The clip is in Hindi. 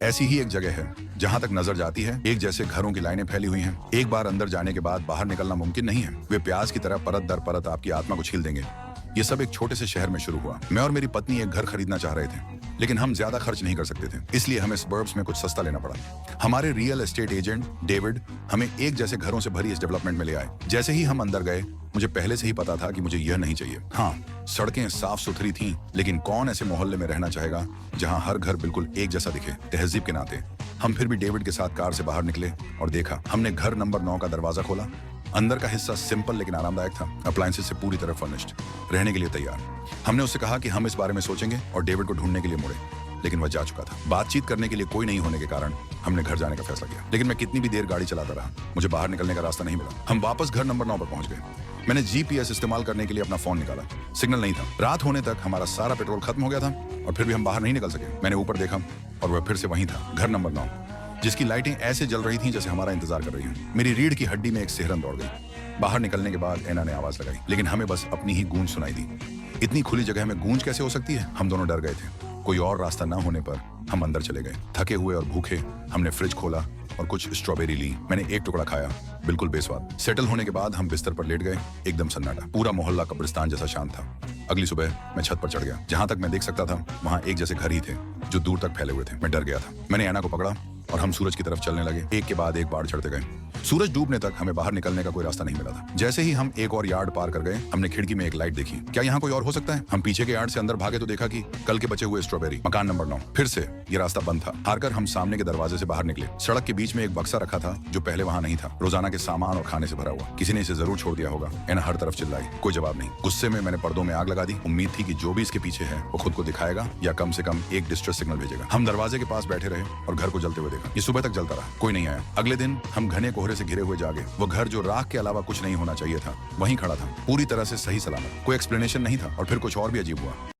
ऐसी ही एक जगह है जहां तक नजर जाती है एक जैसे घरों की लाइनें फैली हुई हैं। एक बार अंदर जाने के बाद बाहर निकलना मुमकिन नहीं है। वे प्याज की तरह परत दर परत आपकी आत्मा को छील देंगे। ये सब एक छोटे से शहर में शुरू हुआ। मैं और मेरी पत्नी एक घर खरीदना चाह रहे थे, लेकिन हम ज्यादा खर्च नहीं कर सकते थे, इसलिए हमें सबर्ब्स में कुछ सस्ता लेना पड़ा। हमारे रियल एस्टेट एजेंट डेविड हमें एक जैसे घरों से भरी इस डेवलपमेंट में ले आए। जैसे ही हम अंदर गए, मुझे पहले से ही पता था कि मुझे यह नहीं चाहिए। हाँ, सड़कें साफ सुथरी थीं, लेकिन कौन ऐसे मोहल्ले में रहना चाहेगा जहां हर घर बिल्कुल एक जैसा दिखे। तहजीब के नाते हम फिर भी डेविड के साथ कार से बाहर निकले और देखा। हमने घर नंबर 9 का दरवाजा खोला। अंदर का हिस्सा सिंपल लेकिन आरामदायक था। अप्लायंसेस से पूरी तरह फर्निश्ड, रहने के लिए तैयार। हमने उससे कहा कि हम इस बारे में सोचेंगे और डेविड को ढूंढने के लिए मुड़े, लेकिन वह जा चुका था। बातचीत करने के लिए कोई नहीं होने के कारण हमने घर जाने का फैसला किया, लेकिन मैं कितनी भी देर गाड़ी चलाता रहा, मुझे बाहर निकलने का रास्ता नहीं मिला। हम वापस घर नंबर 9 पर पहुंच गए। मैंने जीपीएस इस्तेमाल करने के लिए अपना फोन निकाला, सिग्नल नहीं था। रात होने तक हमारा सारा पेट्रोल खत्म हो गया था और फिर भी हम बाहर नहीं निकल सके। मैंने ऊपर देखा और वह फिर से वहीं था, घर नंबर 9, जिसकी लाइटें ऐसे जल रही थीं जैसे हमारा इंतजार कर रही हैं। मेरी रीढ़ की हड्डी में एक सिहरन दौड़ गई। बाहर निकलने के बाद एना ने आवाज लगाई, लेकिन हमें बस अपनी ही गूंज सुनाई दी। इतनी खुली जगह में गूंज कैसे हो सकती है? हम दोनों डर गए थे। कोई और रास्ता न होने पर हम अंदर चले गए। थके हुए और भूखे हमने फ्रिज खोला और कुछ स्ट्रॉबेरी ली। मैंने एक टुकड़ा खाया, बिल्कुल बेस्वाद। सेटल होने के बाद हम बिस्तर पर लेट गए। एकदम सन्नाटा, पूरा मोहल्ला कब्रिस्तान जैसा शांत था। अगली सुबह मैं छत पर चढ़ गया। जहां तक मैं देख सकता था वहां एक जैसे घर ही थे जो दूर तक फैले हुए थे। मैं डर गया था। मैंने एना को पकड़ा और हम सूरज की तरफ चलने लगे। एक के बाद एक बाढ़ चढ़ते गए। सूरज डूबने तक हमें बाहर निकलने का कोई रास्ता नहीं मिला था। जैसे ही हम एक और यार्ड पार कर गए, हमने खिड़की में एक लाइट देखी। क्या यहाँ कोई और हो सकता है? हम पीछे के यार्ड से अंदर भागे तो देखा कि कल के बचे हुए स्ट्रॉबेरी। मकान नंबर 9। फिर से ये रास्ता बंद था। हारकर हम सामने के दरवाजे से बाहर निकले। सड़क के बीच में एक बक्सा रखा था जो पहले वहां नहीं था, रोजाना के सामान और खाने से भरा हुआ। किसी ने इसे जरूर छोड़ दिया होगा। एना हर तरफ चिल्लाई, कोई जवाब नहीं। गुस्से में मैंने पर्दों में आग लगा दी। उम्मीद थी कि जो भी इसके पीछे है वो खुद को दिखाएगा या कम से कम एक डिस्ट्रेस सिग्नल भेजेगा। हम दरवाजे के पास बैठे रहे और घर को जलते हुए देखा। ये सुबह तक जलता रहा, कोई नहीं आया। अगले दिन हम घने कोहरे से घिरे हुए जागे। वो घर जो राख के अलावा कुछ नहीं होना चाहिए था, वहीं खड़ा था, पूरी तरह से सही सलामत। कोई एक्सप्लेनेशन नहीं था और फिर कुछ और भी अजीब हुआ।